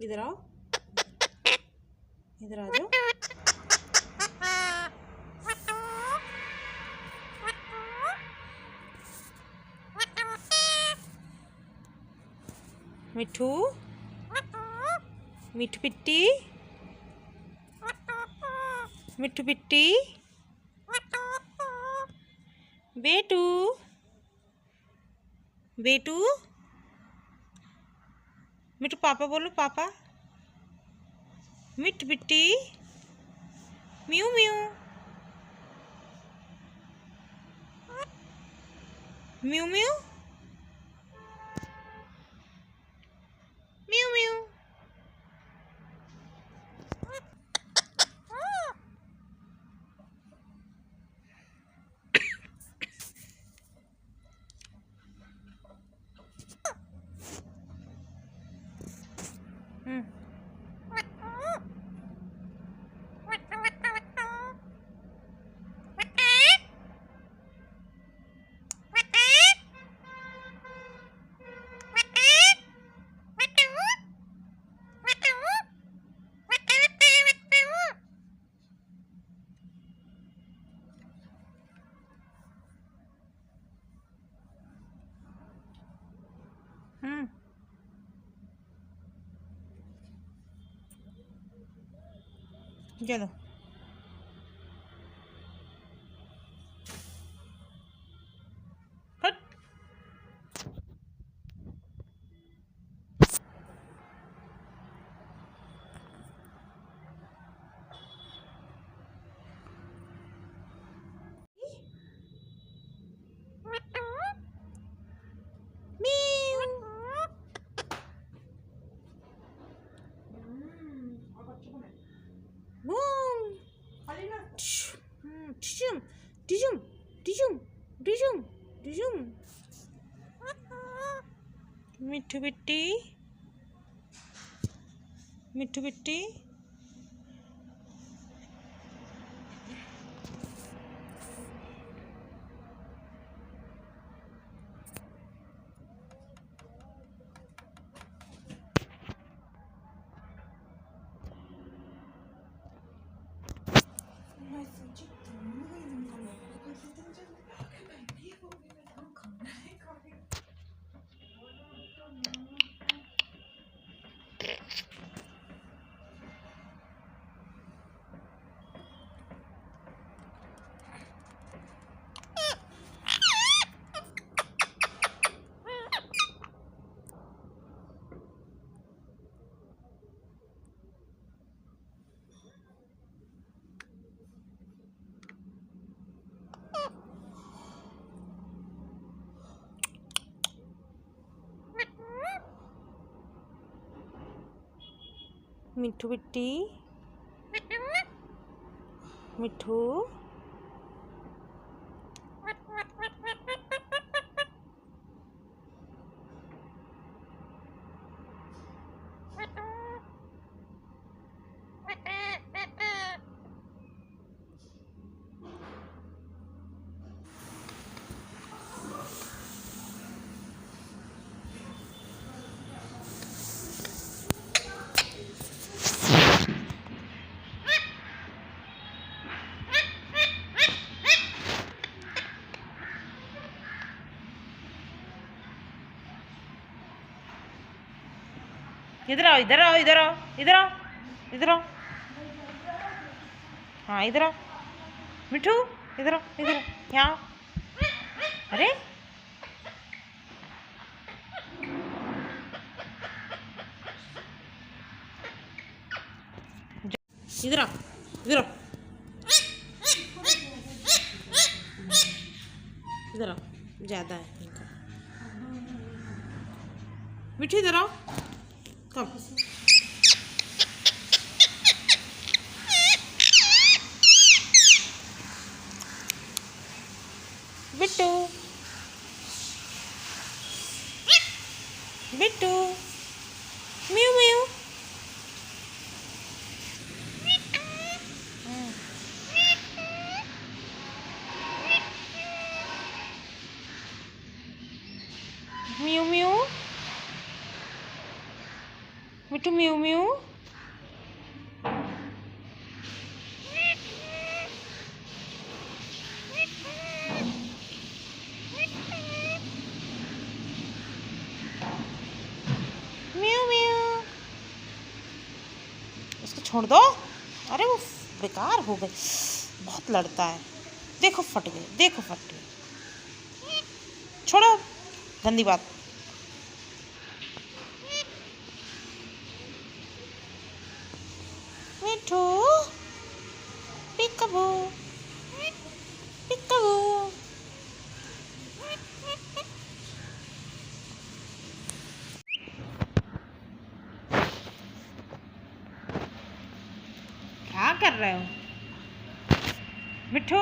इधर आओ, इधर आ जाओ। मिठू, मिठू पिट्टी, मिठू पिट्टी, बेटू, बेटू, मिठू पापा बोलो, पापा। मिठू पिट्टी, म्यू म्यू, म्यू म्यू, म्यू म्यू। चलो मिठू बिट्टी, मिठू बिट्टी, मिठू बिट्टी, मिठू, इधर आओ, इधर आओ, इधर आओ, इधर आओ, इधर आओ। हाँ इधर आओ मिठू, इधर आओ, इधर आओ, यहाँ। अरे इधर आओ, इधर आओ, इधर आओ, ज्यादा है इनका। मिठू इधर आओ, कम। बिट्टू, बिट्टू, म्यू म्यू, म्यू म्यू। मिठू म्यू म्यू म्यू म्यू। उसको छोड़ दो। अरे वो बेकार हो गई, बहुत लड़ता है। देखो फट गए, देखो फट गए। छोड़ो, गंदी बात। मिठू पिकबू पिकबू। क्या कर रहे हो मिठू?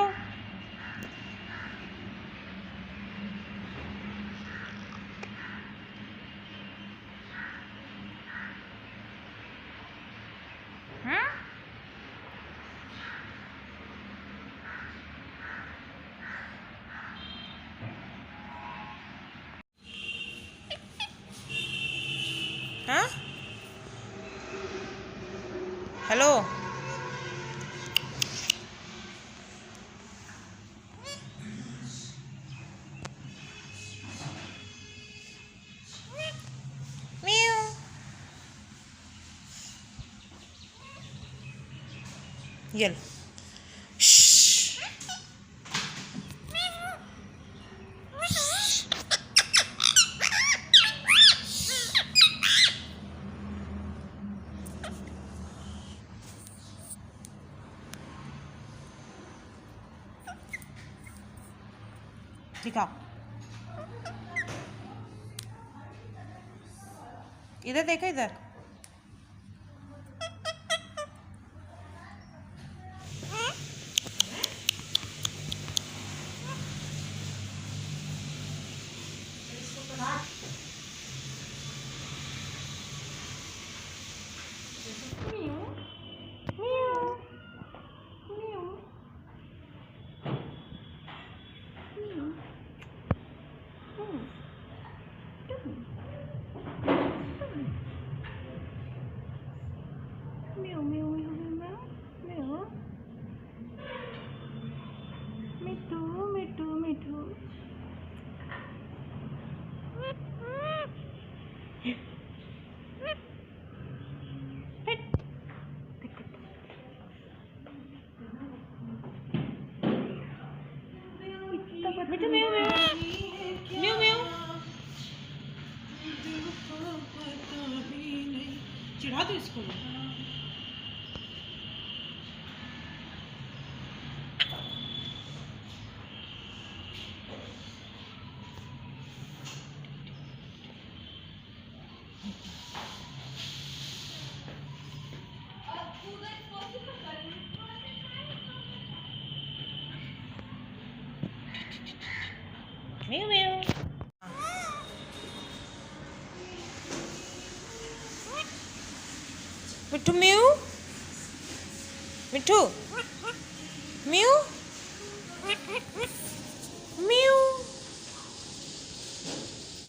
हाँ? हाँ? हेलो। म्यू। ये लो। दिखाओ, इधर देखो, इधर। Meow meow meow meow meow. Mitu mitu mitu. Pet. Mitu meow meow. Meow meow. चिढ़ा दो इसको। Meow meow. मिठू म्यू। मिठू म्यू।